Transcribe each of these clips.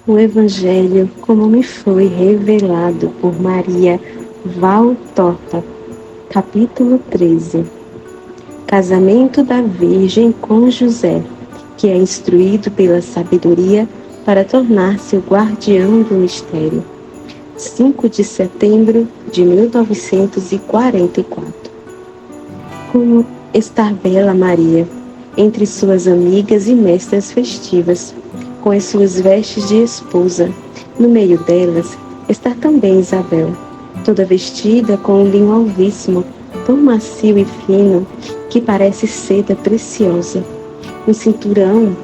O Evangelho, como me foi revelado por Maria Valtorta, capítulo 13. Casamento da Virgem com José, que é instruído pela sabedoria para tornar-se o guardião do mistério. 5 de setembro de 1944. Como está bela Maria, entre suas amigas e mestras festivas, com as suas vestes de esposa. No meio delas está também Isabel, toda vestida com um linho alvíssimo, tão macio e fino, que parece seda preciosa. Um cinturão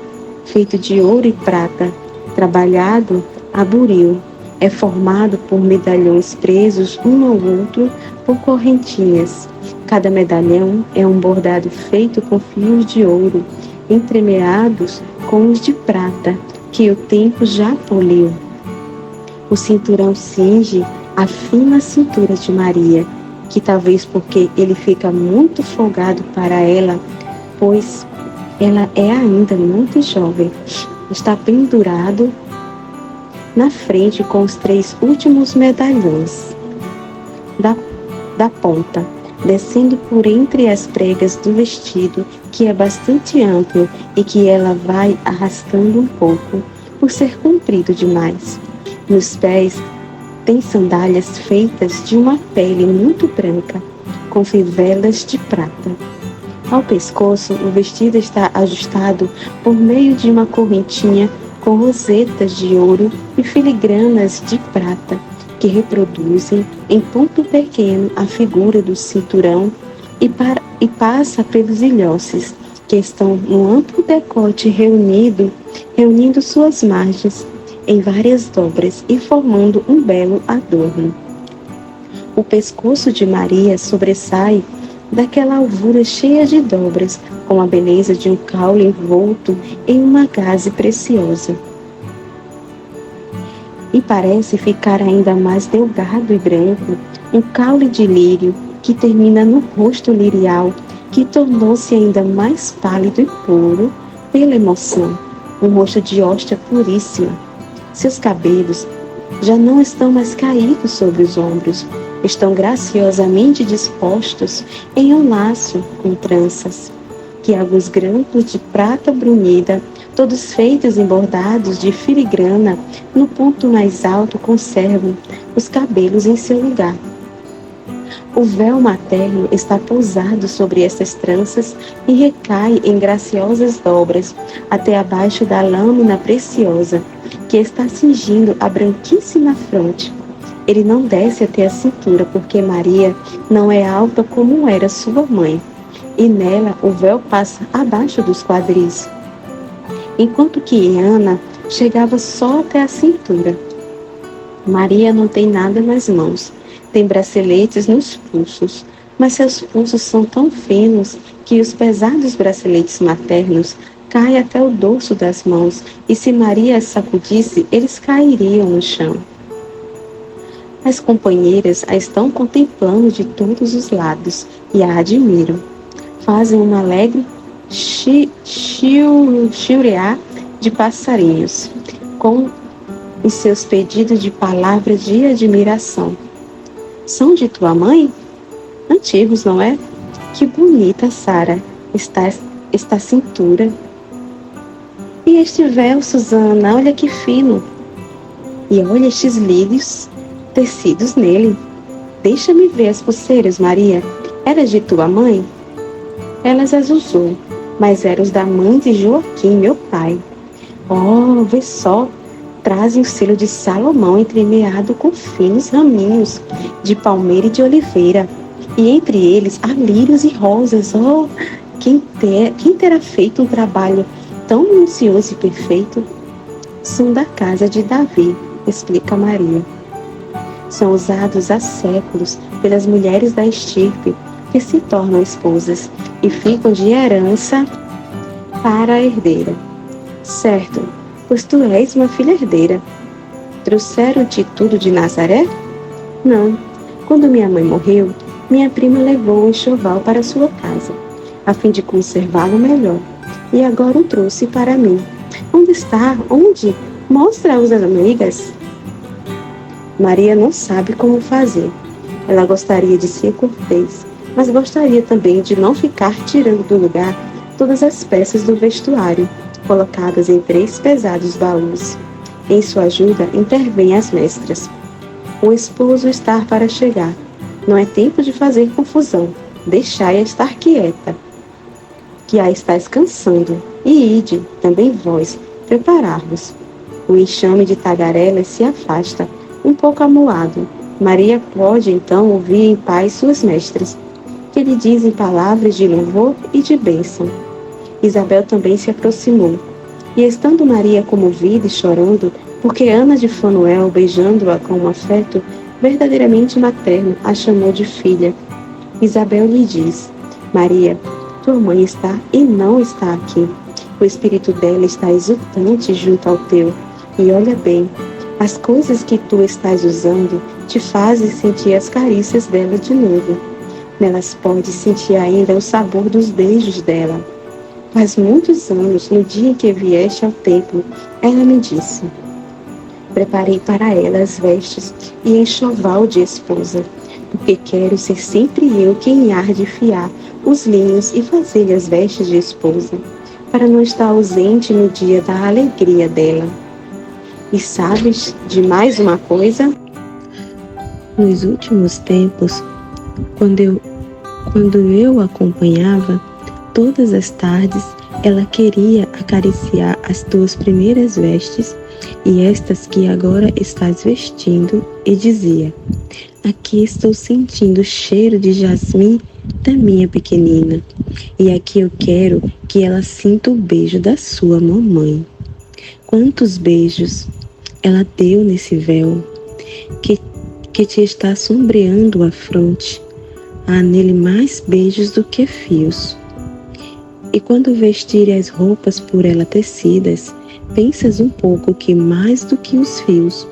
feito de ouro e prata, trabalhado a buril, é formado por medalhões presos um ao outro por correntinhas. Cada medalhão é um bordado feito com fios de ouro, entremeados com os de prata, que o tempo já poliu. O cinturão cinge a fina cintura de Maria, que talvez porque ele fica muito folgado para ela, pois ela é ainda muito jovem, está pendurado na frente com os 3 últimos medalhões da ponta, descendo por entre as pregas do vestido, que é bastante amplo e que ela vai arrastando um pouco, por ser comprido demais. Nos pés tem sandálias feitas de uma pele muito branca, com fivelas de prata. Ao pescoço, o vestido está ajustado por meio de uma correntinha com rosetas de ouro e filigranas de prata, que reproduzem em ponto pequeno a figura do cinturão e passa pelos ilhoces, que estão no amplo decote reunindo suas margens em várias dobras e formando um belo adorno. O pescoço de Maria sobressai daquela alvura cheia de dobras, com a beleza de um caule envolto em uma gaze preciosa. E parece ficar ainda mais delgado e branco, um caule de lírio que termina no rosto lirial, que tornou-se ainda mais pálido e puro pela emoção, um rosto de hóstia puríssima. Seus cabelos já não estão mais caídos sobre os ombros, estão graciosamente dispostos em um laço com tranças, que alguns grampos de prata brunida, todos feitos em bordados de filigrana, no ponto mais alto conservam os cabelos em seu lugar. O véu materno está pousado sobre essas tranças e recai em graciosas dobras até abaixo da lâmina preciosa, que está cingindo a branquíssima fronte. Ele não desce até a cintura, porque Maria não é alta como era sua mãe, e nela o véu passa abaixo dos quadris, enquanto que Ana chegava só até a cintura. Maria não tem nada nas mãos, tem braceletes nos pulsos, mas seus pulsos são tão finos que os pesados braceletes maternos caem até o dorso das mãos, e se Maria as sacudisse, eles cairiam no chão. As companheiras a estão contemplando de todos os lados e a admiram. Fazem uma alegre chiurear de passarinhos, com os seus pedidos de palavras de admiração. São de tua mãe? Antigos, não é? Que bonita, Sara, está a cintura. E este véu, Susana, olha que fino. E olha estes lírios tecidos nele. Deixa-me ver as pulseiras, Maria. Eras de tua mãe? Elas as usou, mas eram os da mãe de Joaquim, meu pai. Oh, vê só, trazem o selo de Salomão entremeado com finos raminhos de palmeira e de oliveira. E entre eles há lírios e rosas. Oh, quem terá feito um trabalho tão minucioso e perfeito? São da casa de Davi, explica Maria. São usados há séculos pelas mulheres da estirpe, que se tornam esposas e ficam de herança para a herdeira. Certo, pois tu és uma filha herdeira. Trouxeram-te tudo de Nazaré? Não. Quando minha mãe morreu, minha prima levou o enxoval para sua casa, a fim de conservá-lo melhor, e agora o trouxe para mim. Onde está? Onde? Mostra-os às amigas. Maria não sabe como fazer. Ela gostaria de ser cortês, mas gostaria também de não ficar tirando do lugar todas as peças do vestuário, colocadas em 3 pesados baús. Em sua ajuda, intervêm as mestras. O esposo está para chegar. Não é tempo de fazer confusão. Deixai-a estar quieta, que a estáis cansando. E ide, também vós, preparar-vos. O enxame de tagarelas se afasta, um pouco amuado. Maria pode, então, ouvir em paz suas mestras, que lhe dizem palavras de louvor e de bênção. Isabel também se aproximou. E estando Maria comovida e chorando, porque Ana de Fanuel, beijando-a com um afeto verdadeiramente materno, a chamou de filha. Isabel lhe diz: Maria, tua mãe está e não está aqui. O espírito dela está exultante junto ao teu. E olha bem, as coisas que tu estás usando te fazem sentir as carícias dela de novo. Nelas podes sentir ainda o sabor dos beijos dela. Faz muitos anos, no dia em que vieste ao templo, ela me disse: preparei para ela as vestes e enxoval de esposa, porque quero ser sempre eu quem há de fiar os linhos e fazer-lhe as vestes de esposa, para não estar ausente no dia da alegria dela. E sabes de mais uma coisa? Nos últimos tempos, quando eu a acompanhava, todas as tardes ela queria acariciar as tuas primeiras vestes e estas que agora estás vestindo, e dizia: aqui estou sentindo o cheiro de jasmim da minha pequenina, e aqui eu quero que ela sinta o beijo da sua mamãe. Quantos beijos ela deu nesse véu que te está sombreando a fronte. Há nele mais beijos do que fios. E quando vestir as roupas por ela tecidas, pensas um pouco que mais do que os fios,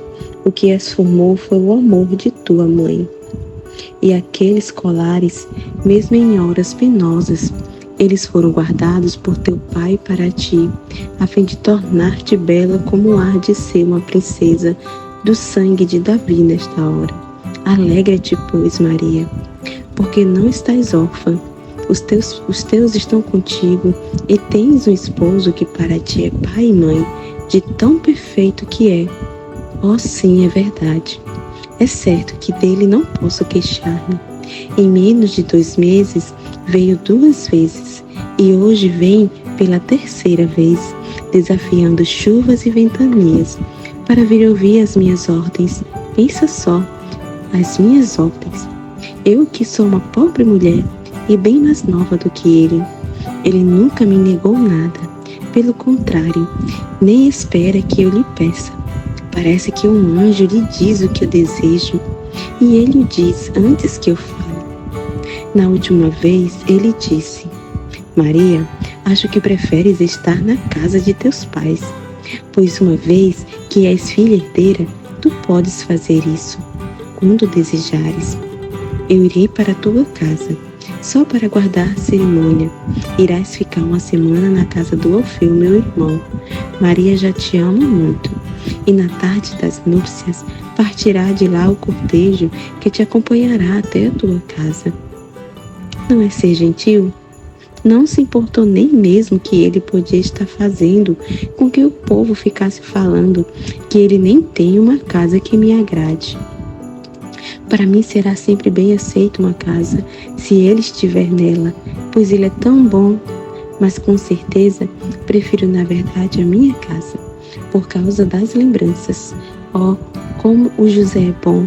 o que as formou foi o amor de tua mãe. E aqueles colares, mesmo em horas penosas, eles foram guardados por teu pai para ti, a fim de tornar-te bela como há de ser uma princesa do sangue de Davi nesta hora. Alegra-te, pois, Maria, porque não estás órfã. Os teus estão contigo e tens um esposo que para ti é pai e mãe, de tão perfeito que é. Oh, sim, é verdade. É certo que dele não posso queixar-me. Em menos de 2 meses veio 2 vezes e hoje vem pela 3ª vez, desafiando chuvas e ventanias para vir ouvir as minhas ordens. Pensa só, as minhas ordens. Eu que sou uma pobre mulher e bem mais nova do que ele. Ele nunca me negou nada. Pelo contrário, nem espera que eu lhe peça. Parece que um anjo lhe diz o que eu desejo, e ele o diz antes que eu fale. Na última vez, ele disse: Maria, acho que preferes estar na casa de teus pais, pois uma vez que és filha herdeira, tu podes fazer isso, quando desejares. Eu irei para a tua casa, só para guardar a cerimônia. Irás ficar 1 semana na casa do Orfeu, meu irmão. Maria já te ama muito. E na tarde das núpcias partirá de lá o cortejo que te acompanhará até a tua casa. Não é ser gentil? Não se importou nem mesmo que ele podia estar fazendo com que o povo ficasse falando que ele nem tem uma casa que me agrade. Para mim será sempre bem aceita uma casa, se ele estiver nela, pois ele é tão bom. Mas com certeza prefiro na verdade a minha casa, por causa das lembranças. Oh, como o José é bom!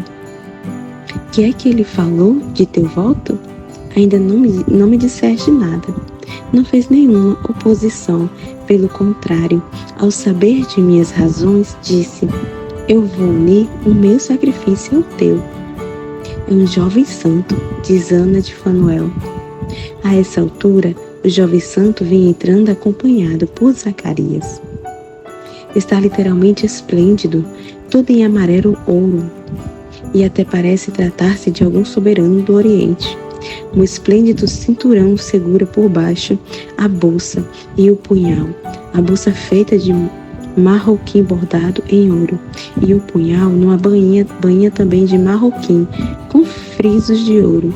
Que é que ele falou de teu voto? Ainda não me disseste nada. Não fez nenhuma oposição. Pelo contrário, ao saber de minhas razões, disse: eu vou unir o meu sacrifício ao teu. É um jovem santo, diz Ana de Fanuel. A essa altura, o jovem santo vinha entrando acompanhado por Zacarias. Está literalmente esplêndido, todo em amarelo ouro, e até parece tratar-se de algum soberano do Oriente. Um esplêndido cinturão segura por baixo a bolsa e o punhal, a bolsa feita de marroquim bordado em ouro, e o punhal numa bainha também de marroquim, com frisos de ouro.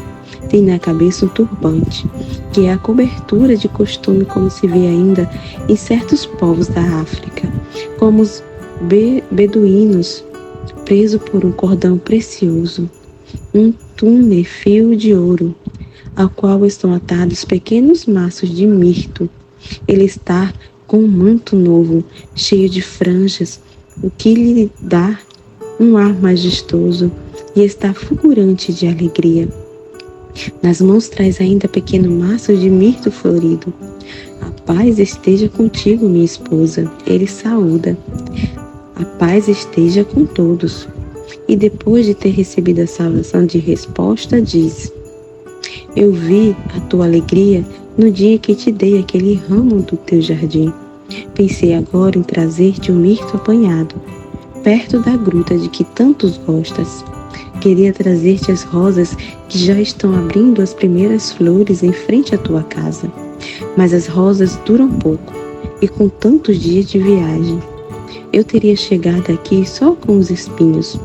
Tem na cabeça um turbante, que é a cobertura de costume como se vê ainda em certos povos da África, como os beduínos, preso por um cordão precioso, um túnel fio de ouro, ao qual estão atados pequenos maços de mirto. Ele está com um manto novo, cheio de franjas, o que lhe dá um ar majestoso, e está fulgurante de alegria. Nas mãos traz ainda pequeno maço de mirto florido. A paz esteja contigo, minha esposa. Ele saúda. A paz esteja com todos. E depois de ter recebido a salvação de resposta, diz: eu vi a tua alegria no dia que te dei aquele ramo do teu jardim. Pensei agora em trazer-te um mirto apanhado, perto da gruta de que tantos gostas. Queria trazer-te as rosas que já estão abrindo as primeiras flores em frente à tua casa. Mas as rosas duram pouco, e com tantos dias de viagem, eu teria chegado aqui só com os espinhos.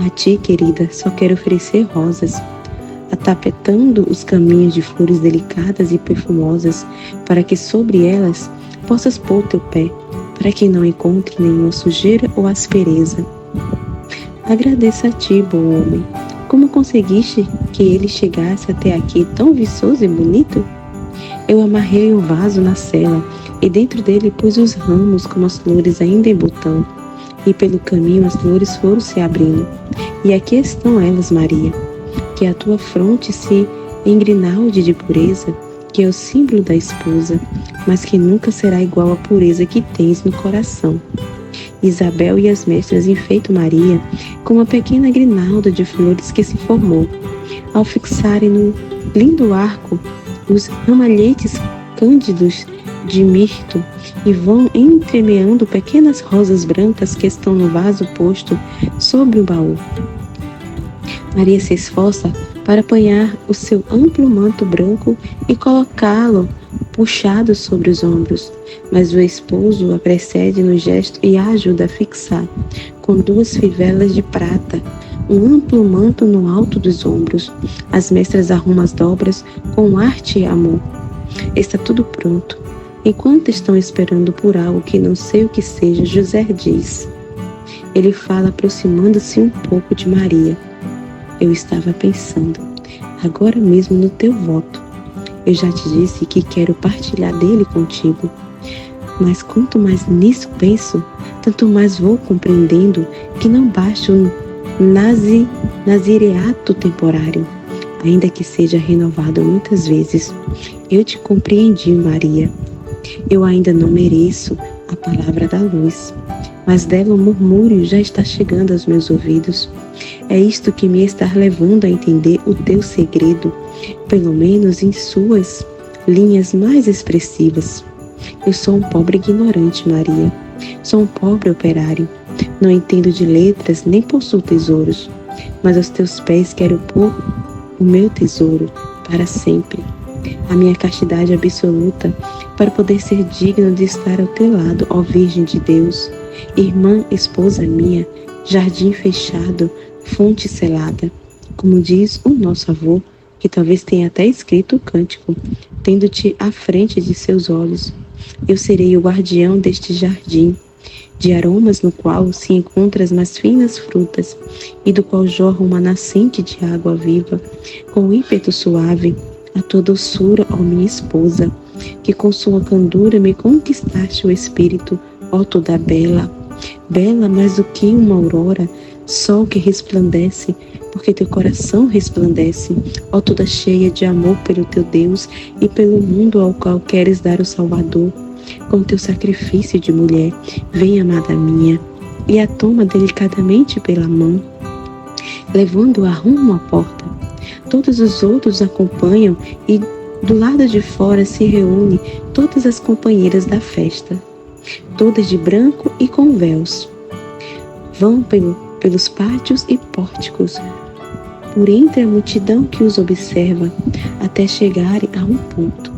A ti, querida, só quero oferecer rosas, atapetando os caminhos de flores delicadas e perfumosas, para que sobre elas possas pôr teu pé, para que não encontre nenhuma sujeira ou aspereza. Agradeço a ti, bom homem. Como conseguiste que ele chegasse até aqui tão viçoso e bonito? Eu amarrei o vaso na sela e dentro dele pus os ramos com as flores ainda em botão. E pelo caminho as flores foram se abrindo. E aqui estão elas, Maria. Que a tua fronte se engrinalde de pureza, que é o símbolo da esposa, mas que nunca será igual à pureza que tens no coração. Isabel e as mestras enfeitam Maria com uma pequena grinalda de flores que se formou. Ao fixarem no lindo arco os ramalhetes cândidos de mirto e vão entremeando pequenas rosas brancas que estão no vaso posto sobre o baú. Maria se esforça para apanhar o seu amplo manto branco e colocá-lo puxado sobre os ombros, mas o esposo a precede no gesto e a ajuda a fixar, com 2 fivelas de prata, um amplo manto no alto dos ombros. As mestras arrumam as dobras com arte e amor. Está tudo pronto. Enquanto estão esperando por algo que não sei o que seja, José diz. Ele fala aproximando-se um pouco de Maria. Eu estava pensando, agora mesmo no teu voto. Eu já te disse que quero partilhar dele contigo. Mas quanto mais nisso penso, tanto mais vou compreendendo que não basta um nazireato temporário, ainda que seja renovado muitas vezes. Eu te compreendi, Maria. Eu ainda não mereço a palavra da luz, mas dela o murmúrio já está chegando aos meus ouvidos. É isto que me está levando a entender o teu segredo, pelo menos em suas linhas mais expressivas. Eu sou um pobre ignorante, Maria. Sou um pobre operário. Não entendo de letras nem possuo tesouros, mas aos teus pés quero pôr o meu tesouro para sempre. A minha castidade absoluta, para poder ser digno de estar ao teu lado, ó Virgem de Deus, irmã, esposa minha, jardim fechado, fonte selada. Como diz o nosso avô, que talvez tenha até escrito o cântico, tendo-te à frente de seus olhos. Eu serei o guardião deste jardim, de aromas no qual se encontram as mais finas frutas, e do qual jorra uma nascente de água viva, com ímpeto suave, a tua doçura, ó minha esposa, que com sua candura me conquistaste o espírito, ó toda bela, bela mais do que uma aurora, sol que resplandece, porque teu coração resplandece, ó toda cheia de amor pelo teu Deus e pelo mundo ao qual queres dar o Salvador. Com teu sacrifício de mulher, vem, amada minha, e a toma delicadamente pela mão, levando-a rumo à porta. Todos os outros acompanham e do lado de fora se reúnem todas as companheiras da festa, todas de branco e com véus. Vão pelos pátios e pórticos, por entre a multidão que os observa, até chegarem a um ponto,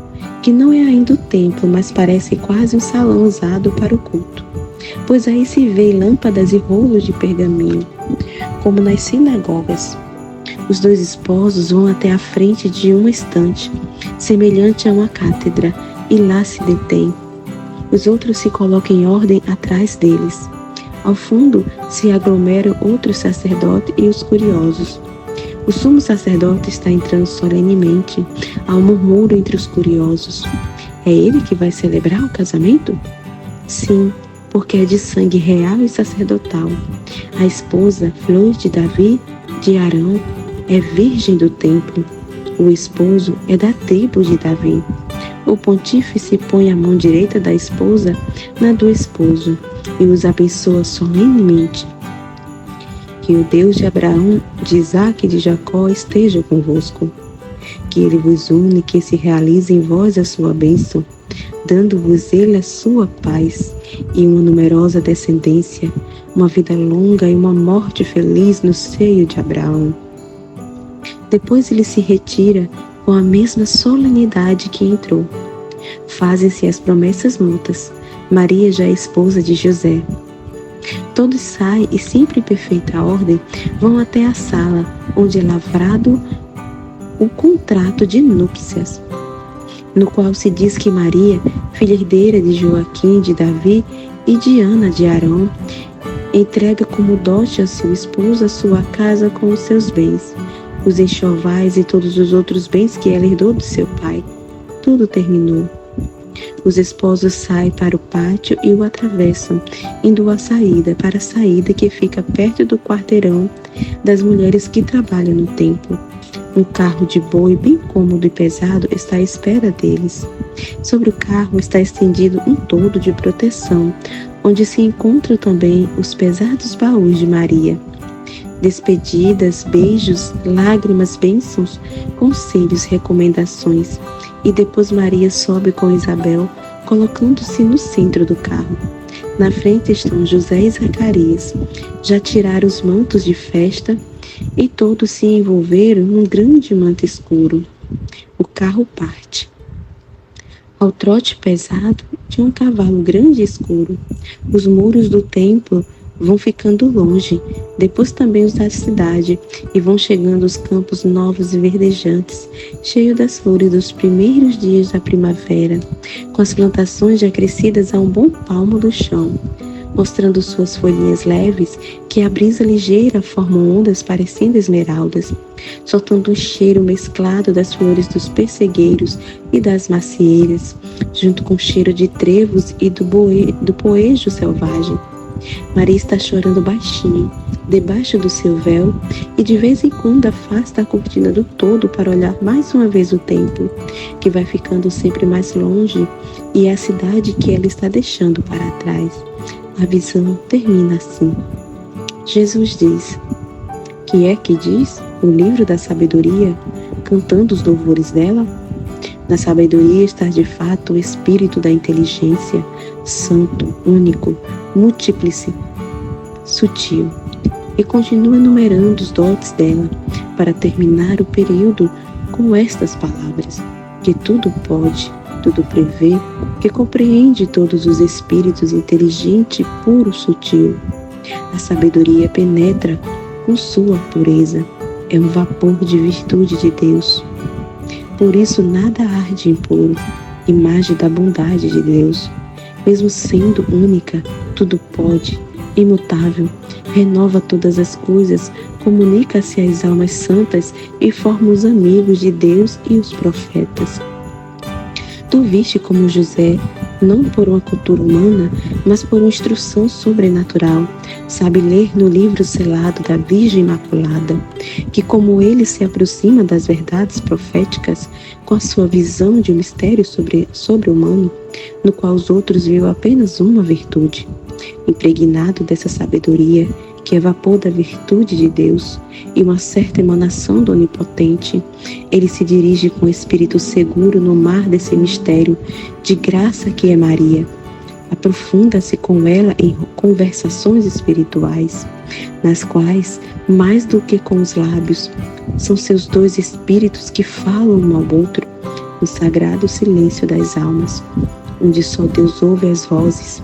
que não é ainda o templo, mas parece quase um salão usado para o culto. pois aí se vê lâmpadas e rolos de pergaminho, como nas sinagogas. Os dois esposos vão até a frente de uma estante, semelhante a uma cátedra, e lá se detêm. Os outros se colocam em ordem atrás deles. Ao fundo se aglomeram outros sacerdotes e os curiosos. O sumo sacerdote está entrando solenemente. Há um murmúrio entre os curiosos. É ele que vai celebrar o casamento? Sim, porque é de sangue real e sacerdotal. A esposa, flor de Davi, de Arão, é virgem do templo. O esposo é da tribo de Davi. O pontífice põe a mão direita da esposa na do esposo e os abençoa solenemente. Que o Deus de Abraão, de Isaque e de Jacó esteja convosco. Que ele vos une, que se realize em vós a sua bênção, dando-vos ele a sua paz e uma numerosa descendência, uma vida longa e uma morte feliz no seio de Abraão. Depois ele se retira com a mesma solenidade que entrou. Fazem-se as promessas mútuas. Maria já é esposa de José. Todos saem e, sempre em perfeita ordem, vão até a sala onde é lavrado o contrato de núpcias, no qual se diz que Maria, filha herdeira de Joaquim, de Davi e de Ana de Arão, entrega como dote a seu esposo a sua casa com os seus bens, os enxovais e todos os outros bens que ela herdou de seu pai. Tudo terminou. Os esposos saem para o pátio e o atravessam, indo para a saída que fica perto do quarteirão das mulheres que trabalham no templo. Um carro de boi bem cômodo e pesado está à espera deles. Sobre o carro está estendido um toldo de proteção, onde se encontram também os pesados baús de Maria. Despedidas, beijos, lágrimas, bênçãos, conselhos, recomendações. E depois Maria sobe com Isabel, colocando-se no centro do carro. Na frente estão José e Zacarias. Já tiraram os mantos de festa e todos se envolveram num grande manto escuro. O carro parte. Ao trote pesado de um cavalo grande e escuro, os muros do templo vão ficando longe, depois também os da cidade, e vão chegando os campos novos e verdejantes, cheios das flores dos primeiros dias da primavera, com as plantações já crescidas a um bom palmo do chão, mostrando suas folhinhas leves, que a brisa ligeira formam ondas parecendo esmeraldas, soltando um cheiro mesclado das flores dos pessegueiros e das macieiras, junto com o cheiro de trevos e do poejo selvagem. Maria está chorando baixinho, debaixo do seu véu, e de vez em quando afasta a cortina do todo para olhar mais uma vez o templo, que vai ficando sempre mais longe, e a cidade que ela está deixando para trás. A visão termina assim. Jesus diz: que é que diz o livro da sabedoria, cantando os louvores dela? Na sabedoria está de fato o espírito da inteligência, santo, único, múltiplice, sutil. E continua enumerando os dotes dela, para terminar o período com estas palavras: que tudo pode, tudo prevê, que compreende todos os espíritos, inteligente, puro, sutil. A sabedoria penetra com sua pureza, é um vapor de virtude de Deus. Por isso nada arde impuro, imagem da bondade de Deus. Mesmo sendo única, tudo pode, imutável, renova todas as coisas, comunica-se às almas santas e forma os amigos de Deus e os profetas. Tu viste como José, não por uma cultura humana, mas por uma instrução sobrenatural, sabe ler no livro selado da Virgem Imaculada, que como ele se aproxima das verdades proféticas com a sua visão de um mistério sobre-humano, no qual os outros viam apenas uma virtude. Impregnado dessa sabedoria, que é vapor da virtude de Deus e uma certa emanação do Onipotente, ele se dirige com espírito seguro no mar desse mistério de graça que é Maria. Aprofunda-se com ela em conversações espirituais, nas quais, mais do que com os lábios, são seus dois espíritos que falam um ao outro no sagrado silêncio das almas, onde só Deus ouve as vozes.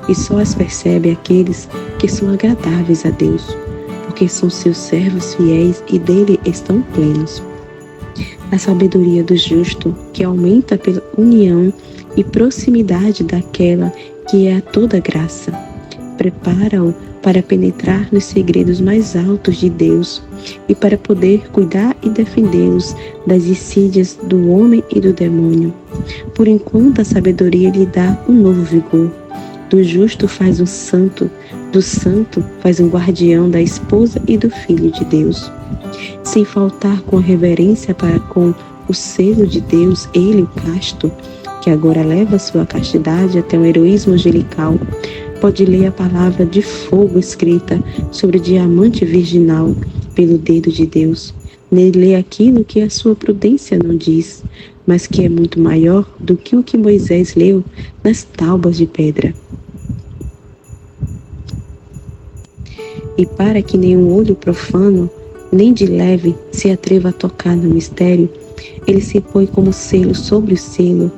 e só as percebe aqueles que são agradáveis a Deus, porque são seus servos fiéis e dele estão plenos. A sabedoria do justo, que aumenta pela união e proximidade daquela que é a toda graça, prepara-o para penetrar nos segredos mais altos de Deus e para poder cuidar e defendê-los das insídias do homem e do demônio. Por enquanto, a sabedoria lhe dá um novo vigor. Do justo faz um santo, do santo faz um guardião da esposa e do filho de Deus. Sem faltar com a reverência para com o selo de Deus, ele, o casto, que agora leva sua castidade até um heroísmo angelical, pode ler a palavra de fogo escrita sobre o diamante virginal pelo dedo de Deus. Nele lê aquilo que a sua prudência não diz, mas que é muito maior do que o que Moisés leu nas tábuas de pedra. E para que nenhum olho profano, nem de leve, se atreva a tocar no mistério, ele se põe como selo sobre o selo,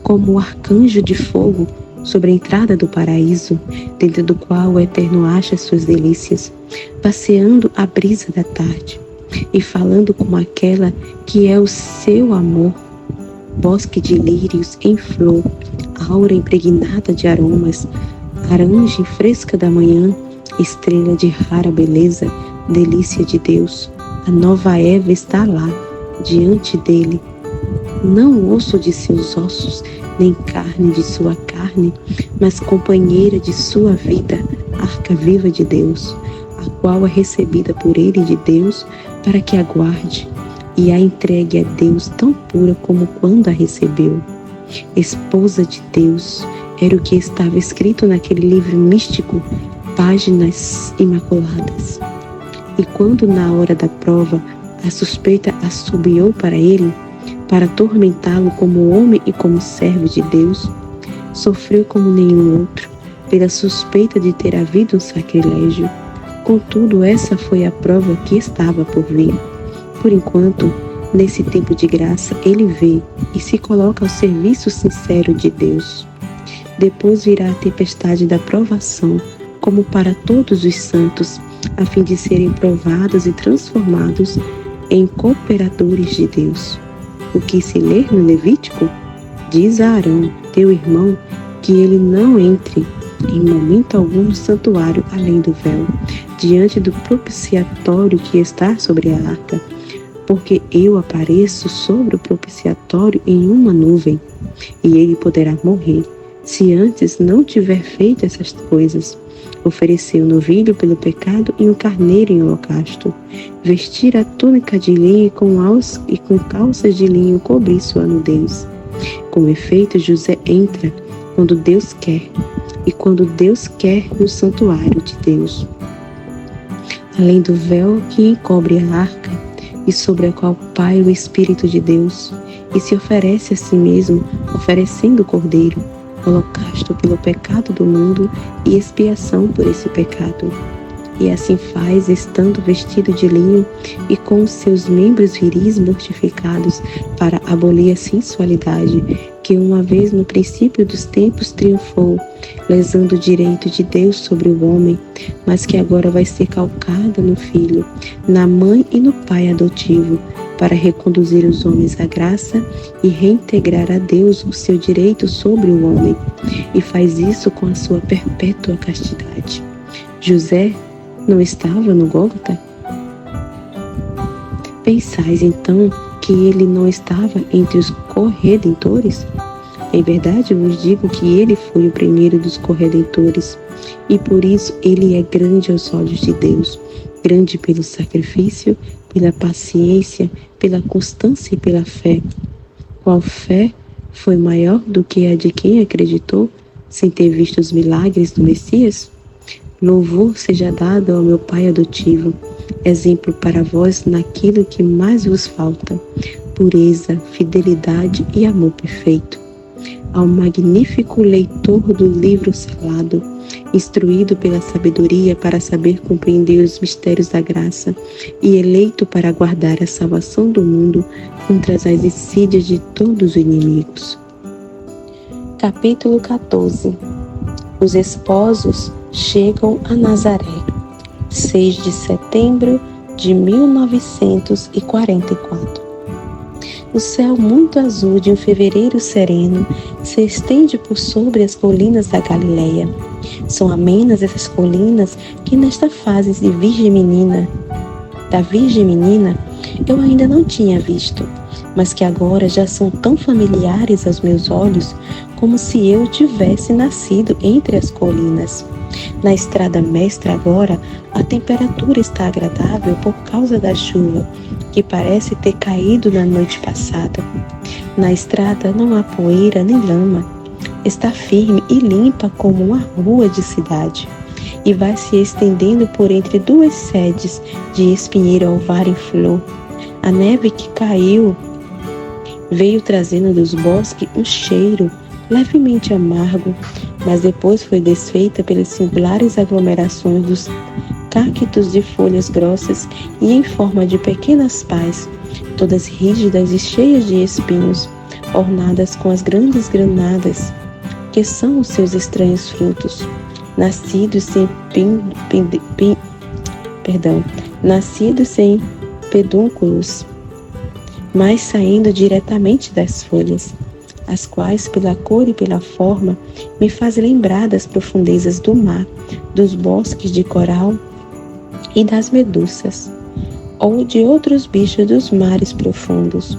como o arcanjo de fogo sobre a entrada do paraíso, dentro do qual o Eterno acha suas delícias, passeando a brisa da tarde e falando como aquela que é o seu amor, bosque de lírios em flor, aura impregnada de aromas, laranja fresca da manhã, estrela de rara beleza, delícia de Deus. A nova Eva está lá, diante dele, não osso de seus ossos, nem carne de sua carne, mas companheira de sua vida, arca viva de Deus, a qual é recebida por ele de Deus para que a guarde e a entregue a Deus tão pura como quando a recebeu. Esposa de Deus, era o que estava escrito naquele livro místico, páginas imaculadas. E quando na hora da prova a suspeita assobiou para ele, para atormentá-lo como homem e como servo de Deus, sofreu como nenhum outro, pela suspeita de ter havido um sacrilégio. Contudo, essa foi a prova que estava por vir. Por enquanto, nesse tempo de graça, ele vê e se coloca ao serviço sincero de Deus. Depois virá a tempestade da provação, como para todos os santos, a fim de serem provados e transformados em cooperadores de Deus. O que se lê no Levítico? Diz a Arão, teu irmão, que ele não entre em momento algum no santuário além do véu, diante do propiciatório que está sobre a arca, porque eu apareço sobre o propiciatório em uma nuvem, e ele poderá morrer, se antes não tiver feito essas coisas. Oferecer um novilho pelo pecado e um carneiro em holocausto. Vestir a túnica de linho e com calças de linho cobrir sua nudez. Com efeito, José entra quando Deus quer, e quando Deus quer no santuário de Deus. Além do véu que encobre a arca, e sobre a qual paira o Espírito de Deus, e se oferece a si mesmo, oferecendo o cordeiro, holocausto pelo pecado do mundo e expiação por esse pecado. E assim faz, estando vestido de linho e com os seus membros viris mortificados, para abolir a sensualidade, que uma vez no princípio dos tempos triunfou, lesando o direito de Deus sobre o homem, mas que agora vai ser calcada no Filho, na mãe e no Pai adotivo, para reconduzir os homens à graça e reintegrar a Deus o seu direito sobre o homem, e faz isso com a sua perpétua castidade. José não estava no Gólgota? Pensais então que ele não estava entre os corredentores? Em verdade vos digo que ele foi o primeiro dos corredentores, e por isso ele é grande aos olhos de Deus, grande pelo sacrifício, pela paciência, pela constância e pela fé. Qual fé foi maior do que a de quem acreditou, sem ter visto os milagres do Messias? Louvor seja dado ao meu Pai adotivo, exemplo para vós naquilo que mais vos falta, pureza, fidelidade e amor perfeito. Ao magnífico leitor do livro selado, instruído pela sabedoria para saber compreender os mistérios da graça e eleito para guardar a salvação do mundo contra as insídias de todos os inimigos. Capítulo 14. Os esposos chegam a Nazaré. 6 de setembro de 1944. O céu muito azul de um fevereiro sereno se estende por sobre as colinas da Galileia. São amenas essas colinas que nesta fase da Virgem Menina, eu ainda não tinha visto, mas que agora já são tão familiares aos meus olhos como se eu tivesse nascido entre as colinas. Na estrada mestra agora, a temperatura está agradável por causa da chuva, que parece ter caído na noite passada. Na estrada não há poeira nem lama. Está firme e limpa como uma rua de cidade, e vai se estendendo por entre duas sedes de espinheiro alvar em flor. A neve que caiu veio trazendo dos bosques um cheiro levemente amargo, mas depois foi desfeita pelas singulares aglomerações dos cactos de folhas grossas e em forma de pequenas pás, todas rígidas e cheias de espinhos, ornadas com as grandes granadas, que são os seus estranhos frutos, nascidos sem pedúnculos, mas saindo diretamente das folhas, as quais, pela cor e pela forma, me fazem lembrar das profundezas do mar, dos bosques de coral e das medusas, ou de outros bichos dos mares profundos.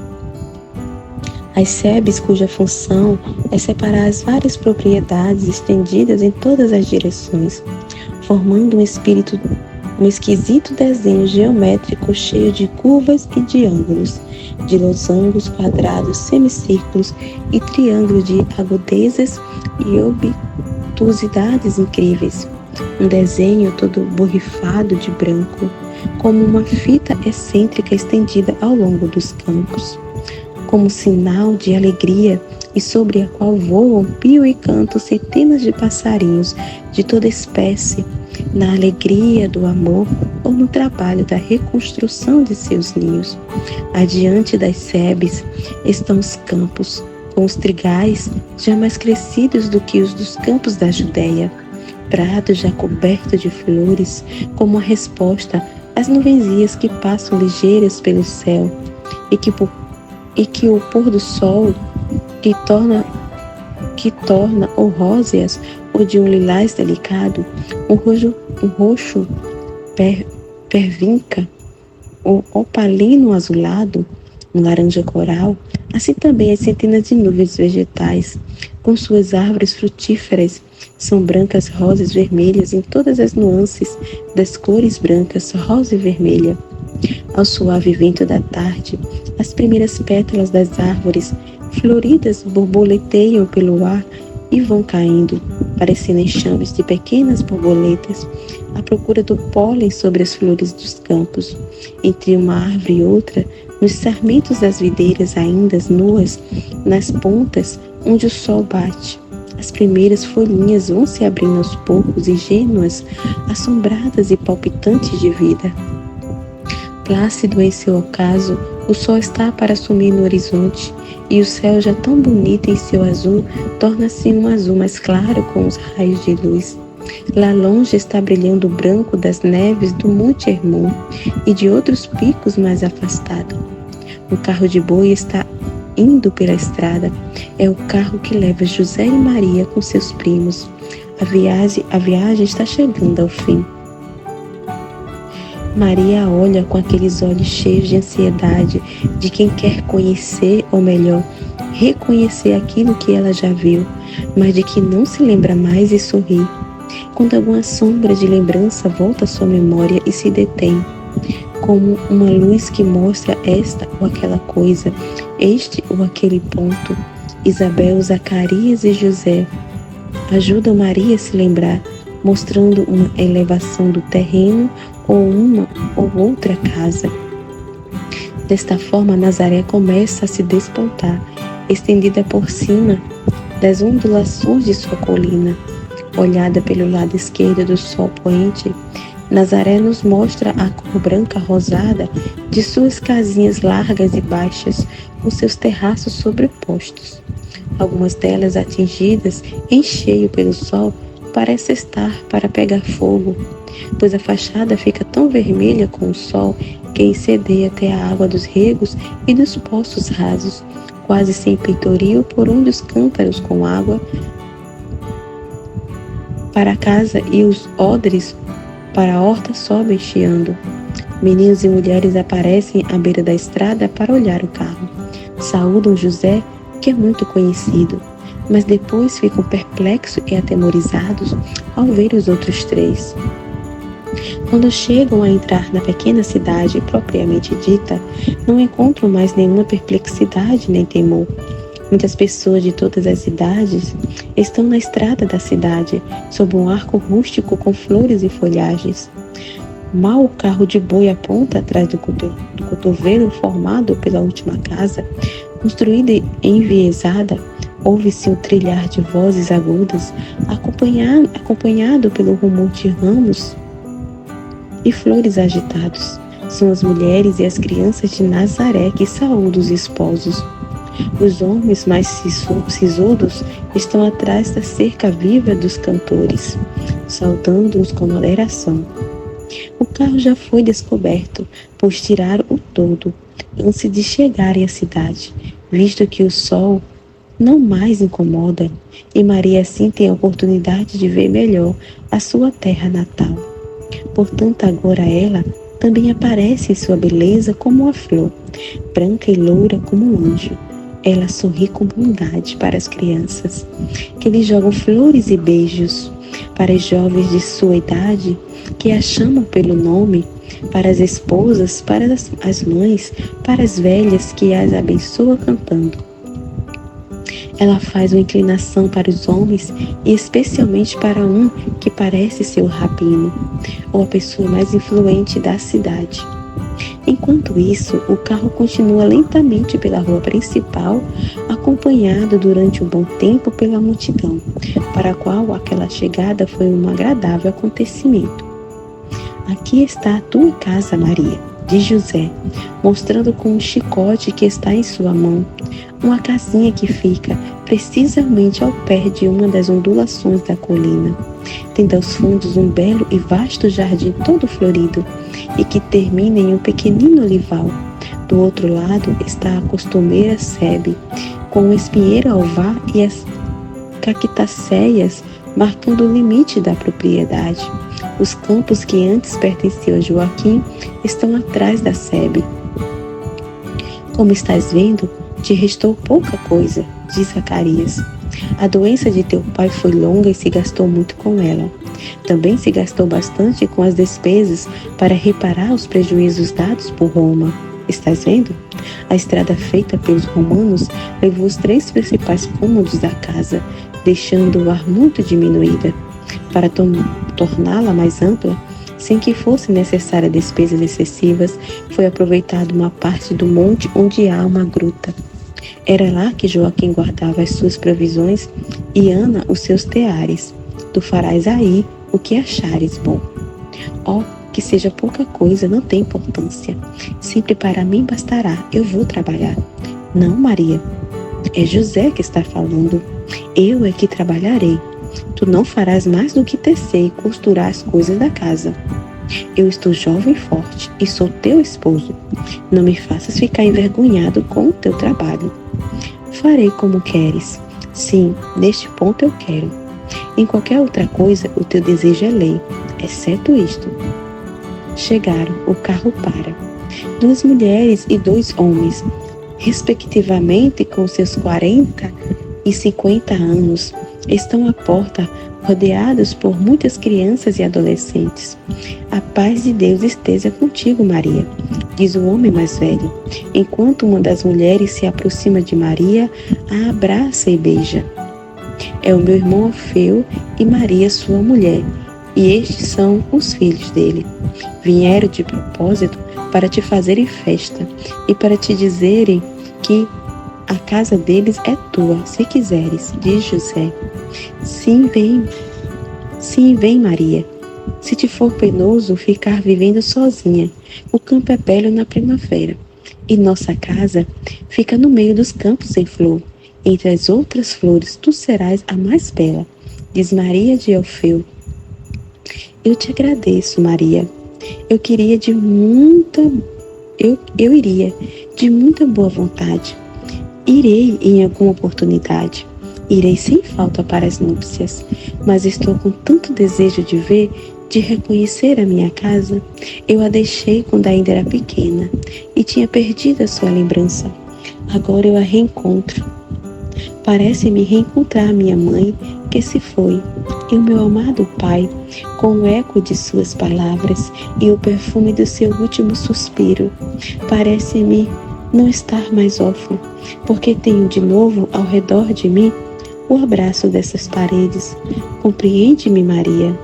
As sebes, cuja função é separar as várias propriedades estendidas em todas as direções, formando um esquisito desenho geométrico cheio de curvas e de ângulos, de losangos, quadrados, semicírculos e triângulos de agudezas e obtusidades incríveis. Um desenho todo borrifado de branco, como uma fita excêntrica estendida ao longo dos campos, como sinal de alegria e sobre a qual voam, pio e cantam centenas de passarinhos de toda espécie, na alegria do amor ou no trabalho da reconstrução de seus ninhos. Adiante das sebes estão os campos, com os trigais já mais crescidos do que os dos campos da Judéia, prado já coberto de flores, como a resposta às nuvenzinhas que passam ligeiras pelo céu e que o pôr do sol que torna ou róseas ou de um lilás delicado, um roxo pervinca, ou opalino azulado, um laranja coral, assim também as centenas de nuvens vegetais, com suas árvores frutíferas, são brancas, rosas, vermelhas em todas as nuances das cores brancas, rosa e vermelha. Ao suave vento da tarde, as primeiras pétalas das árvores floridas borboleteiam pelo ar e vão caindo, parecendo enxames de pequenas borboletas, à procura do pólen sobre as flores dos campos. Entre uma árvore e outra, nos sarmentos das videiras ainda nuas, nas pontas onde o sol bate, as primeiras folhinhas vão se abrindo aos poucos, ingênuas, assombradas e palpitantes de vida. Plácido em seu ocaso, o sol está para sumir no horizonte, e o céu já tão bonito em seu azul, torna-se um azul mais claro com os raios de luz. Lá longe está brilhando o branco das neves do Monte Hermon e de outros picos mais afastados. O carro de boi está indo pela estrada. É o carro que leva José e Maria com seus primos. A viagem está chegando ao fim. Maria olha com aqueles olhos cheios de ansiedade de quem quer conhecer, ou melhor, reconhecer aquilo que ela já viu, mas de que não se lembra mais, e sorri. Quando alguma sombra de lembrança volta à sua memória e se detém, como uma luz que mostra esta ou aquela coisa, este ou aquele ponto. Isabel, Zacarias e José ajudam Maria a se lembrar, mostrando uma elevação do terreno ou uma ou outra casa. Desta forma, Nazaré começa a se despontar, estendida por cima das ondulações de sua colina. Olhada pelo lado esquerdo do sol poente, Nazaré nos mostra a cor branca rosada de suas casinhas largas e baixas, com seus terraços sobrepostos. Algumas delas atingidas em cheio pelo sol parece estar para pegar fogo, pois a fachada fica tão vermelha com o sol que incendeia até a água dos regos e dos poços rasos, quase sem peitoril, por onde os cântaros com água para a casa e os odres para a horta sobem chiando. Meninos e mulheres aparecem à beira da estrada para olhar o carro. Saúdam José, que é muito conhecido, mas depois ficam perplexos e atemorizados ao ver os outros três. Quando chegam a entrar na pequena cidade propriamente dita, não encontram mais nenhuma perplexidade nem temor. Muitas pessoas de todas as idades estão na estrada da cidade, sob um arco rústico com flores e folhagens. Mal o carro de boi aponta atrás do cotovelo formado pela última casa, construída e enviesada, ouve-se um trilhar de vozes agudas, acompanhado pelo rumor de ramos e flores agitados. São as mulheres e as crianças de Nazaré que saúdam os esposos. Os homens mais sisudos estão atrás da cerca viva dos cantores, saudando-os com moderação. O carro já foi descoberto, pois tiraram o todo, antes de chegarem à cidade, visto que o sol não mais incomoda, e Maria assim tem a oportunidade de ver melhor a sua terra natal. Portanto, agora ela também aparece em sua beleza como uma flor, branca e loura como um anjo. Ela sorri com bondade para as crianças, que lhe jogam flores e beijos, para as jovens de sua idade, que a chamam pelo nome, para as esposas, para as mães, para as velhas, que as abençoa cantando. Ela faz uma inclinação para os homens e especialmente para um que parece ser o rabino, ou a pessoa mais influente da cidade. Enquanto isso, o carro continua lentamente pela rua principal, acompanhado durante um bom tempo pela multidão, para a qual aquela chegada foi um agradável acontecimento. Aqui está a tua casa, Maria, diz José, mostrando com um chicote que está em sua mão, uma casinha que fica precisamente ao pé de uma das ondulações da colina, tendo aos fundos um belo e vasto jardim todo florido, e que termina em um pequenino olival. Do outro lado está a costumeira sebe, com o espinheiro alvar e as cactacéias marcando o limite da propriedade. Os campos que antes pertenciam a Joaquim estão atrás da sebe. Como estás vendo, te restou pouca coisa, diz Zacarias. A doença de teu pai foi longa e se gastou muito com ela. Também se gastou bastante com as despesas para reparar os prejuízos dados por Roma. Estás vendo? A estrada feita pelos romanos levou os 3 principais cômodos da casa, deixando o ar muito diminuída. Para torná-la mais ampla, sem que fossem necessárias despesas excessivas, foi aproveitada uma parte do monte onde há uma gruta. Era lá que Joaquim guardava as suas provisões e Ana os seus teares. Tu farás aí o que achares bom. Ó, que seja pouca coisa, não tem importância. Sempre para mim bastará, eu vou trabalhar. Não, Maria, é José que está falando. Eu é que trabalharei. Tu não farás mais do que tecer e costurar as coisas da casa. Eu estou jovem e forte e sou teu esposo. Não me faças ficar envergonhado com o teu trabalho. Farei como queres. Sim, neste ponto eu quero. Em qualquer outra coisa, o teu desejo é lei, exceto isto. Chegaram, o carro para. 2 mulheres e 2 homens, respectivamente com seus 40 e 50 anos, estão à porta, rodeados por muitas crianças e adolescentes. A paz de Deus esteja contigo, Maria, diz o homem mais velho, enquanto uma das mulheres se aproxima de Maria, a abraça e beija. É o meu irmão Alfeu e Maria, sua mulher, e estes são os filhos dele. Vieram de propósito para te fazerem festa e para te dizerem que a casa deles é tua, se quiseres, diz José. Sim, vem, Maria. Se te for penoso ficar vivendo sozinha, o campo é belo na primavera, e nossa casa fica no meio dos campos em flor. Entre as outras flores, tu serás a mais bela. diz Maria de Alfeu. Eu te agradeço, Maria. Eu iria de muita boa vontade. Irei em alguma oportunidade. Irei sem falta para as núpcias, mas estou com tanto desejo de ver, de reconhecer a minha casa. Eu a deixei quando ainda era pequena e tinha perdido a sua lembrança. Agora eu a reencontro. Parece-me reencontrar minha mãe, que se foi, e o meu amado pai, com o eco de suas palavras e o perfume do seu último suspiro. Parece-me não estar mais órfão, porque tenho de novo ao redor de mim o abraço dessas paredes. Compreende-me, Maria?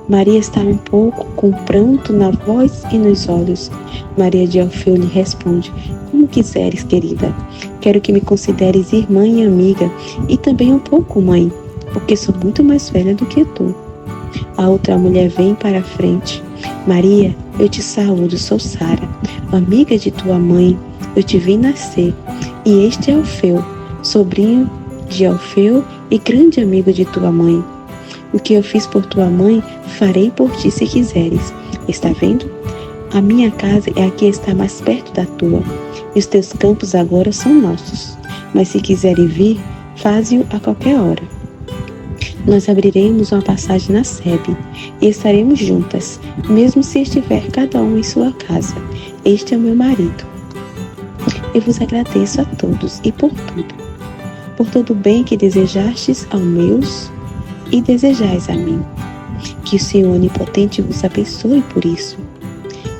Maria está um pouco com pranto na voz e nos olhos. Maria de Alfeu lhe responde: como quiseres, querida. Quero que me consideres irmã e amiga, e também um pouco mãe, porque sou muito mais velha do que tu. A outra mulher vem para a frente. Maria, eu te saúdo, sou Sara, amiga de tua mãe. Eu te vi nascer, e este é Alfeu, sobrinho de Alfeu e grande amigo de tua mãe. O que eu fiz por tua mãe, farei por ti se quiseres. Está vendo? A minha casa é a que está mais perto da tua, e os teus campos agora são nossos. Mas se quiserem vir, faze-o a qualquer hora. Nós abriremos uma passagem na Sebe, e estaremos juntas, mesmo se estiver cada um em sua casa. Este é o meu marido. Eu vos agradeço a todos e por todo o bem que desejastes aos meus e desejais a mim. Que o Senhor Onipotente vos abençoe por isso.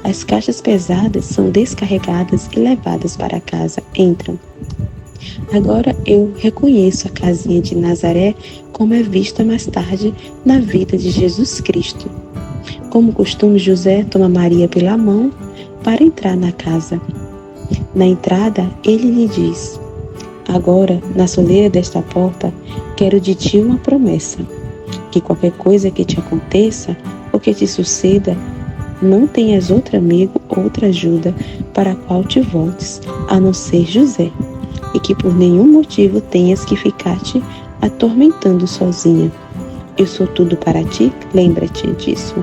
As caixas pesadas são descarregadas e levadas para casa. Entram. Agora eu reconheço a casinha de Nazaré como é vista mais tarde na vida de Jesus Cristo. Como costume, José toma Maria pela mão para entrar na casa. Na entrada, ele lhe diz: agora, na soleira desta porta, quero de ti uma promessa, que qualquer coisa que te aconteça ou que te suceda, não tenhas outro amigo, outra ajuda para a qual te voltes, a não ser José, e que por nenhum motivo tenhas que ficar-te atormentando sozinha. Eu sou tudo para ti, lembra-te disso.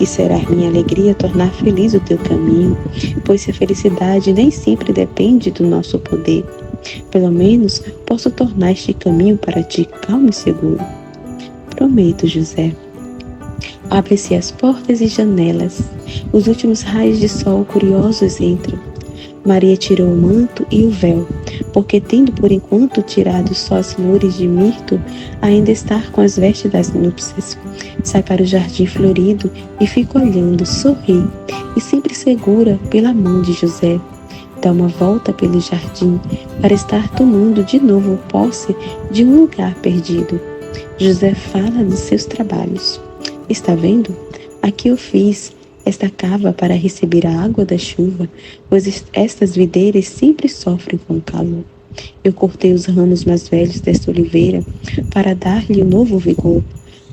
E será minha alegria tornar feliz o teu caminho, pois a felicidade nem sempre depende do nosso poder. Pelo menos posso tornar este caminho para ti calmo e seguro. Prometo, José. Abre-se as portas e janelas. Os últimos raios de sol curiosos entram. Maria tirou o manto e o véu, porque tendo por enquanto tirado só as flores de mirto, ainda está com as vestes das núpcias. Sai para o jardim florido e fica olhando, sorri, e sempre segura pela mão de José. Dá uma volta pelo jardim para estar tomando de novo posse de um lugar perdido. José fala dos seus trabalhos. Está vendo? Aqui eu fiz esta cava para receber a água da chuva, pois estas videiras sempre sofrem com o calor. Eu cortei os ramos mais velhos desta oliveira para dar-lhe um novo vigor.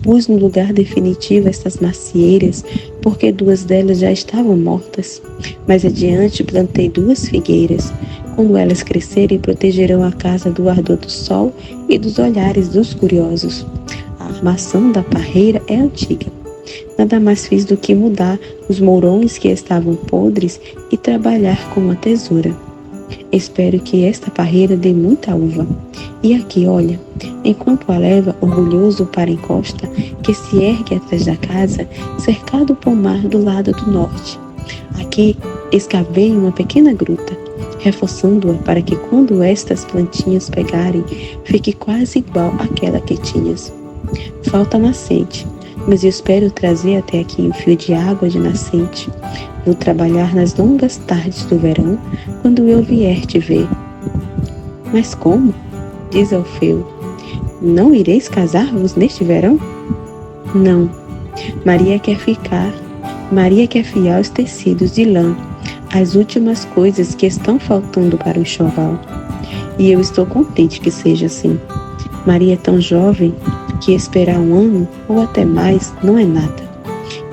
Pus no lugar definitivo estas macieiras, porque 2 delas já estavam mortas. Mais adiante plantei 2 figueiras. Quando elas crescerem, protegerão a casa do ardor do sol e dos olhares dos curiosos. A armação da parreira é antiga. Nada mais fiz do que mudar os mourões que estavam podres e trabalhar com uma tesoura. Espero que esta parreira dê muita uva. E aqui, olha, enquanto a leva orgulhoso para a encosta, que se ergue atrás da casa, cercado o pomar do lado do norte. Aqui, escavei uma pequena gruta, reforçando-a para que quando estas plantinhas pegarem, fique quase igual àquela que tinhas. Falta a nascente, mas eu espero trazer até aqui um fio de água de nascente. Vou trabalhar nas longas tardes do verão, quando eu vier te ver. Mas como? Diz Alfeu. Não ireis casar-vos neste verão? Não. Maria quer fiar os tecidos de lã, as últimas coisas que estão faltando para o enxoval. E eu estou contente que seja assim. Maria é tão jovem que esperar 1 ano ou até mais não é nada.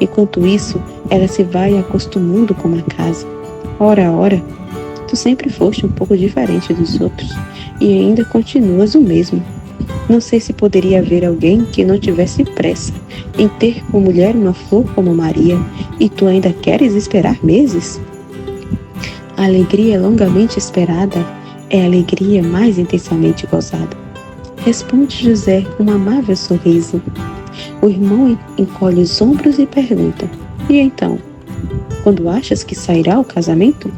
Enquanto isso, ela se vai acostumando com a casa. Ora, tu sempre foste um pouco diferente dos outros e ainda continuas o mesmo. Não sei se poderia haver alguém que não tivesse pressa em ter por mulher uma flor como Maria, e tu ainda queres esperar meses? A alegria longamente esperada é a alegria mais intensamente gozada. Responde José com um amável sorriso. O irmão encolhe os ombros e pergunta: e então? Quando achas que sairá o casamento?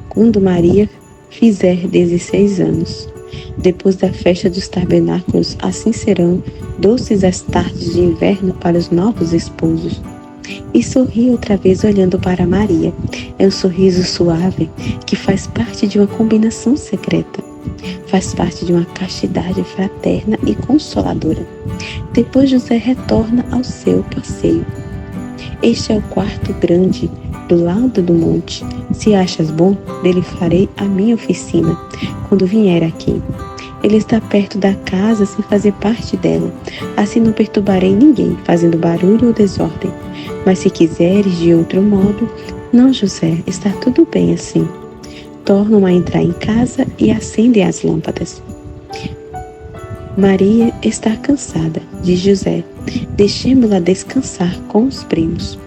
Quando Maria fizer 16 anos. Depois da festa dos tabernáculos, assim serão doces as tardes de inverno para os novos esposos. E sorri outra vez olhando para Maria. É um sorriso suave que faz parte de uma combinação secreta. Faz parte de uma castidade fraterna e consoladora. Depois José retorna ao seu passeio. Este é o quarto grande, do lado do monte. Se achas bom, dele farei a minha oficina, quando vier aqui. Ele está perto da casa sem fazer parte dela. Assim não perturbarei ninguém, fazendo barulho ou desordem. Mas se quiseres de outro modo, não, José, está tudo bem assim. Tornam a entrar em casa e acendem as lâmpadas. Maria está cansada, diz José. Deixemo-la descansar com os primos.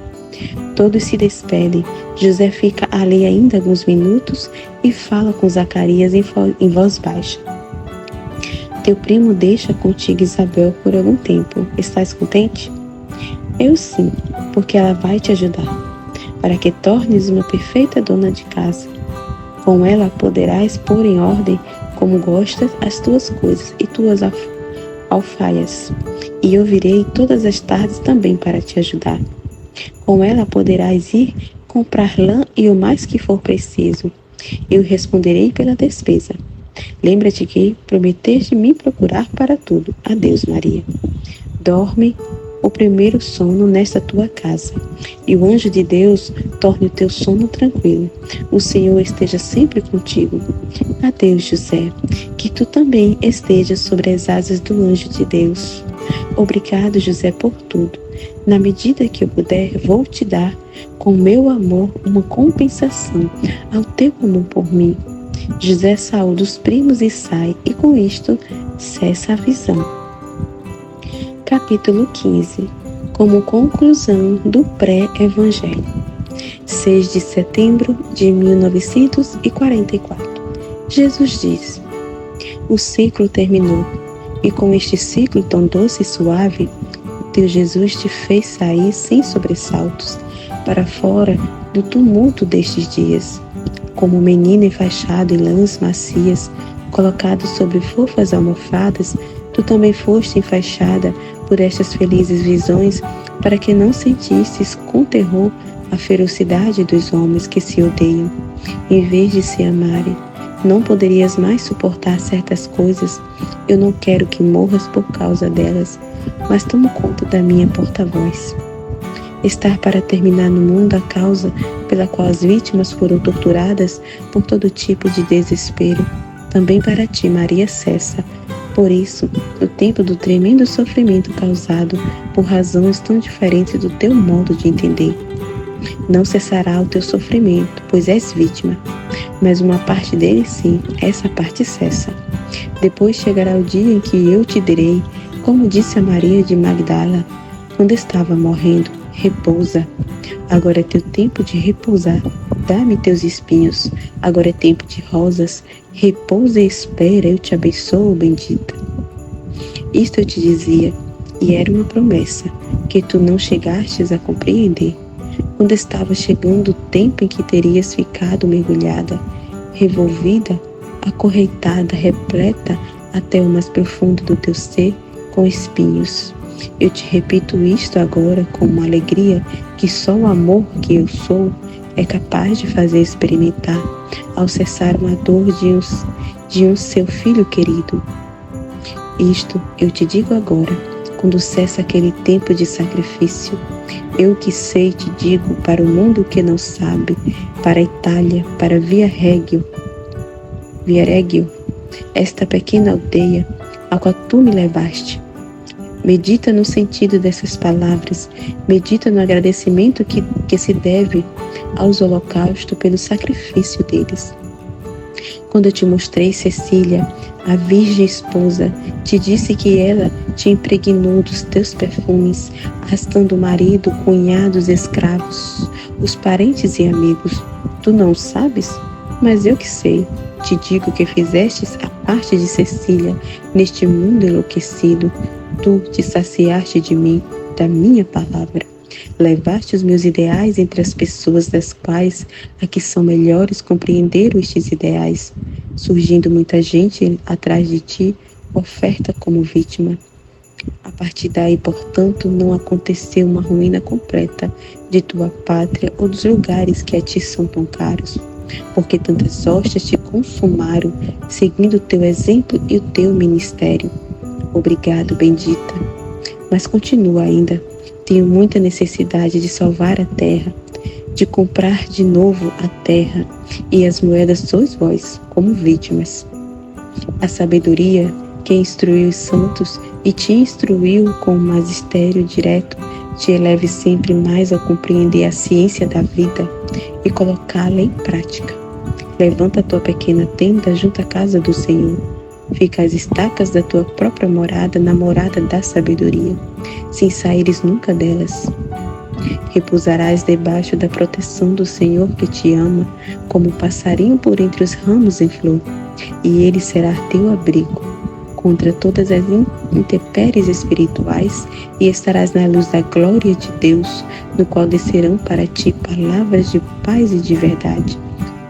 Todos se despedem. José fica ali ainda alguns minutos e fala com Zacarias em voz baixa. Teu primo deixa contigo Isabel por algum tempo. Estás contente? Eu sim, porque ela vai te ajudar, para que tornes uma perfeita dona de casa. Com ela poderás pôr em ordem como gostas as tuas coisas e tuas alfaias. E eu virei todas as tardes também para te ajudar. Com ela poderás ir comprar lã e o mais que for preciso. Eu responderei pela despesa. Lembra-te que prometeste me procurar para tudo. Adeus, Maria. Dorme o primeiro sono nesta tua casa, e o anjo de Deus torne o teu sono tranquilo. O Senhor esteja sempre contigo. Adeus, José, que tu também estejas sobre as asas do anjo de Deus. Obrigado, José, por tudo. Na medida que eu puder, vou te dar, com meu amor, uma compensação ao teu amor por mim. José saúda os primos e sai, e com isto cessa a visão. Capítulo 15. Como conclusão do pré-evangelho. 6 de setembro de 1944. Jesus diz: o ciclo terminou, e com este ciclo tão doce e suave, o teu Jesus te fez sair sem sobressaltos, para fora do tumulto destes dias. Como um menino enfaixado em lãs macias, colocado sobre fofas almofadas, tu também foste enfaixada por estas felizes visões, para que não sentisses com terror a ferocidade dos homens que se odeiam. Em vez de se amarem, não poderias mais suportar certas coisas. Eu não quero que morras por causa delas, mas tomo conta da minha porta-voz. Estar para terminar no mundo a causa pela qual as vítimas foram torturadas por todo tipo de desespero. Também para ti, Maria, cessa. Por isso, no tempo do tremendo sofrimento causado por razões tão diferentes do teu modo de entender. Não cessará o teu sofrimento, pois és vítima. Mas uma parte dele sim, essa parte cessa. Depois chegará o dia em que eu te direi, como disse a Maria de Magdala, quando estava morrendo: repousa. Agora é teu tempo de repousar. Dá-me teus espinhos. Agora é tempo de rosas. Repousa e espera, eu te abençoo, bendita. Isto eu te dizia, e era uma promessa, que tu não chegastes a compreender. Quando estava chegando o tempo em que terias ficado mergulhada, revolvida, acorrentada, repleta até o mais profundo do teu ser, com espinhos. Eu te repito isto agora com uma alegria que só o amor que eu sou é capaz de fazer experimentar ao cessar uma dor de um seu filho querido. Isto eu te digo agora, quando cessa aquele tempo de sacrifício. Eu que sei te digo para o mundo que não sabe, para a Itália, para Viareggio, esta pequena aldeia a qual tu me levaste. Medita no sentido dessas palavras, medita no agradecimento que se deve aos holocaustos pelo sacrifício deles. Quando eu te mostrei Cecília, a virgem esposa, te disse que ela te impregnou dos teus perfumes, arrastando o marido, cunhados, escravos, os parentes e amigos. Tu não sabes? Mas eu que sei. Te digo que fizestes a parte de Cecília neste mundo enlouquecido. Tu te saciaste de mim, da minha palavra. Levaste os meus ideais entre as pessoas das quais a que são melhores compreenderam estes ideais. Surgindo muita gente atrás de ti, oferta como vítima. A partir daí, portanto, não aconteceu uma ruína completa de tua pátria ou dos lugares que a ti são tão caros, porque tantas hóstias te consumaram, seguindo o teu exemplo e o teu ministério. Obrigado, bendita. Mas continua ainda. Tenho muita necessidade de salvar a terra, de comprar de novo a terra, e as moedas sois vós, como vítimas. A sabedoria que instruiu os santos e te instruiu com o magistério direto, te eleve sempre mais ao compreender a ciência da vida e colocá-la em prática. Levanta a tua pequena tenda junto à casa do Senhor. Fica às estacas da tua própria morada, na morada da sabedoria, sem saíres nunca delas. Repousarás debaixo da proteção do Senhor que te ama, como um passarinho por entre os ramos em flor, e ele será teu abrigo contra todas as intempéries espirituais, e estarás na luz da glória de Deus, no qual descerão para ti palavras de paz e de verdade.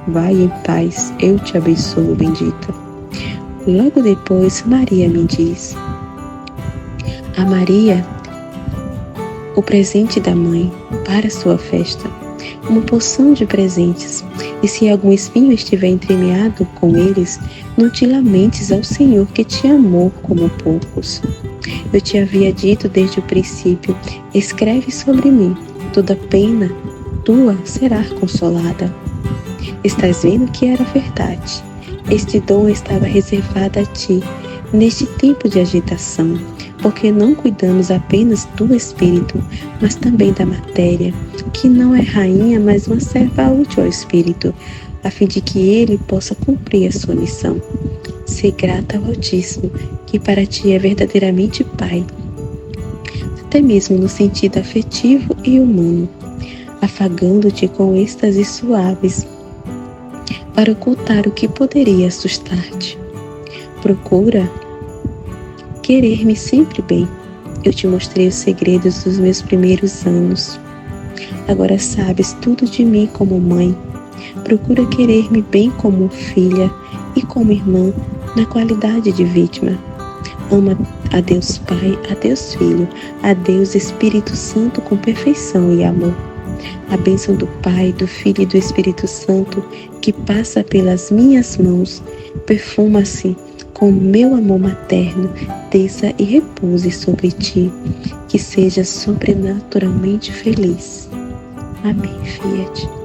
Vai em paz, eu te abençoo, bendita. Logo depois, Maria me diz: a Maria, o presente da mãe para sua festa, uma porção de presentes, e se algum espinho estiver entremeado com eles, não te lamentes ao Senhor que te amou como poucos. Eu te havia dito desde o princípio: escreve sobre mim, toda pena tua será consolada. Estás vendo que era verdade. Este dom estava reservado a ti, neste tempo de agitação, porque não cuidamos apenas do espírito, mas também da matéria, que não é rainha, mas uma serva útil ao espírito, a fim de que ele possa cumprir a sua missão. Sê grata ao Altíssimo, que para ti é verdadeiramente Pai, até mesmo no sentido afetivo e humano, afagando-te com êxtases suaves, para ocultar o que poderia assustar-te. Procura querer-me sempre bem. Eu te mostrei os segredos dos meus primeiros anos. Agora sabes tudo de mim como mãe. Procura querer-me bem como filha e como irmã, na qualidade de vítima. Ama a Deus Pai, a Deus Filho, a Deus Espírito Santo com perfeição e amor. A bênção do Pai, do Filho e do Espírito Santo, que passa pelas minhas mãos, perfuma-se com meu amor materno, desça e repouse sobre ti, que sejas sobrenaturalmente feliz. Amém, Fiat.